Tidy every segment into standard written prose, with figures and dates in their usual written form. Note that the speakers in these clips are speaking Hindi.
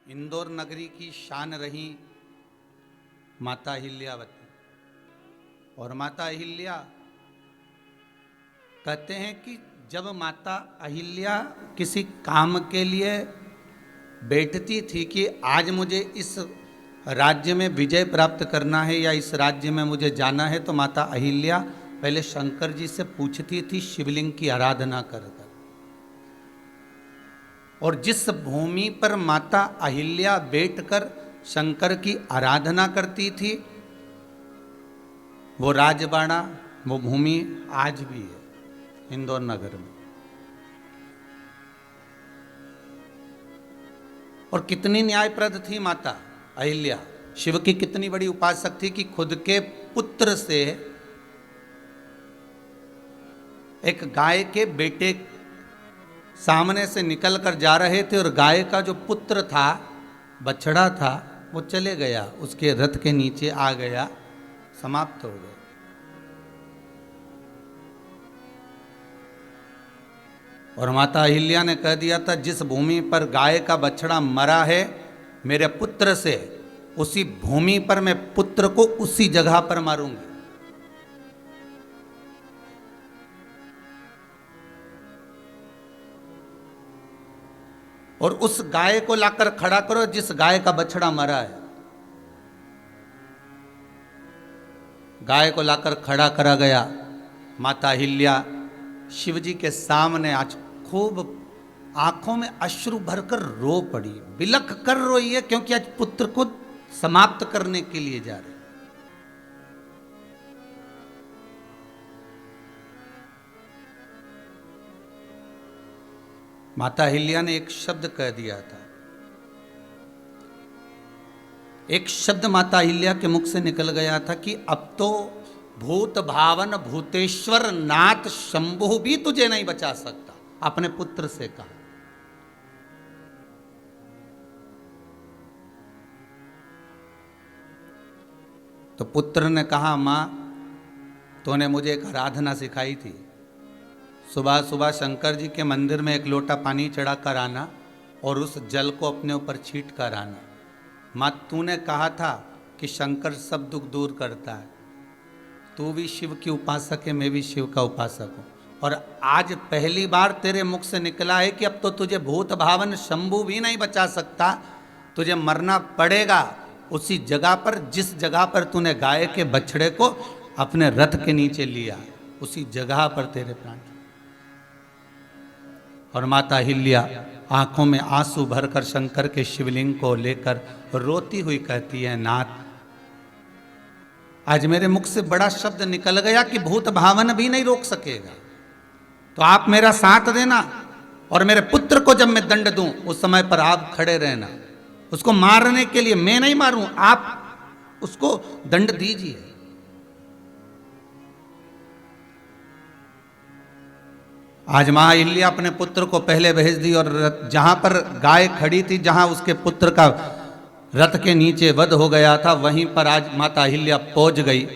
इंदौर नगरी की शान रही माता अहिल्यावती। और माता अहिल्या कहते हैं कि जब माता अहिल्या किसी काम के लिए बैठती थी कि आज मुझे इस राज्य में विजय प्राप्त करना है या इस राज्य में मुझे जाना है, तो माता अहिल्या पहले शंकर जी से पूछती थी शिवलिंग की आराधना कर कर। और जिस भूमि पर माता अहिल्या बैठकर शंकर की आराधना करती थी, वो राजबाड़ा, वो भूमि आज भी है इंदौर नगर में। और कितनी न्यायप्रद थी माता अहिल्या, शिव की कितनी बड़ी उपासक थी कि खुद के पुत्र से एक गाय के बेटे सामने से निकल कर जा रहे थे और गाय का जो पुत्र था, बछड़ा था, वो चले गया, उसके रथ के नीचे आ गया, समाप्त हो गया। और माता अहिल्या ने कह दिया था, जिस भूमि पर गाय का बछड़ा मरा है मेरे पुत्र से, उसी भूमि पर मैं पुत्र को उसी जगह पर मारूंगी। और उस गाय को लाकर खड़ा करो जिस गाय का बछड़ा मरा है। गाय को लाकर खड़ा करा गया। माता अहिल्या शिव जी के सामने आज खूब आंखों में अश्रु भरकर रो पड़ी, बिलख कर रोई है, क्योंकि आज पुत्र को समाप्त करने के लिए जा रहे। माता अहिल्या ने एक शब्द कह दिया था, एक शब्द माता अहिल्या के मुख से निकल गया था कि अब तो भूत भावन भूतेश्वर नाथ शंभु भी तुझे नहीं बचा सकता। अपने पुत्र से कहा। तो पुत्र ने कहा, मां तूने मुझे एक आराधना सिखाई थी, सुबह सुबह शंकर जी के मंदिर में एक लोटा पानी चढ़ा कर आना और उस जल को अपने ऊपर छींट कर आना। माँ तूने कहा था कि शंकर सब दुख दूर करता है, तू भी शिव की उपासक है, मैं भी शिव का उपासक हूँ। और आज पहली बार तेरे मुख से निकला है कि अब तो तुझे भूत भावन शंभु भी नहीं बचा सकता, तुझे मरना पड़ेगा उसी जगह पर जिस जगह पर तूने गाय के बछड़े को अपने रथ के नीचे लिया, उसी जगह पर तेरे प्राण। और माता अहिल्या आंखों में आंसू भरकर शंकर के शिवलिंग को लेकर रोती हुई कहती है, नाथ आज मेरे मुख से बड़ा शब्द निकल गया कि भूत भावन भी नहीं रोक सकेगा, तो आप मेरा साथ देना और मेरे पुत्र को जब मैं दंड दूं उस समय पर आप खड़े रहना। उसको मारने के लिए मैं नहीं मारूं, आप उसको दंड दीजिए। आज मां अहिल्या अपने पुत्र को पहले भेज दी और जहां पर गाय खड़ी थी, जहां उसके पुत्र का रथ के नीचे वध हो गया था, वहीं पर आज माता अहिल्या पहुंच गई।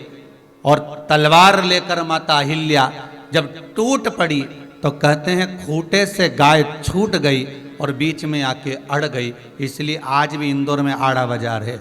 और तलवार लेकर माता अहिल्या जब टूट पड़ी तो कहते हैं खूंटे से गाय छूट गई और बीच में आके अड़ गई। इसलिए आज भी इंदौर में आड़ा बाजार है।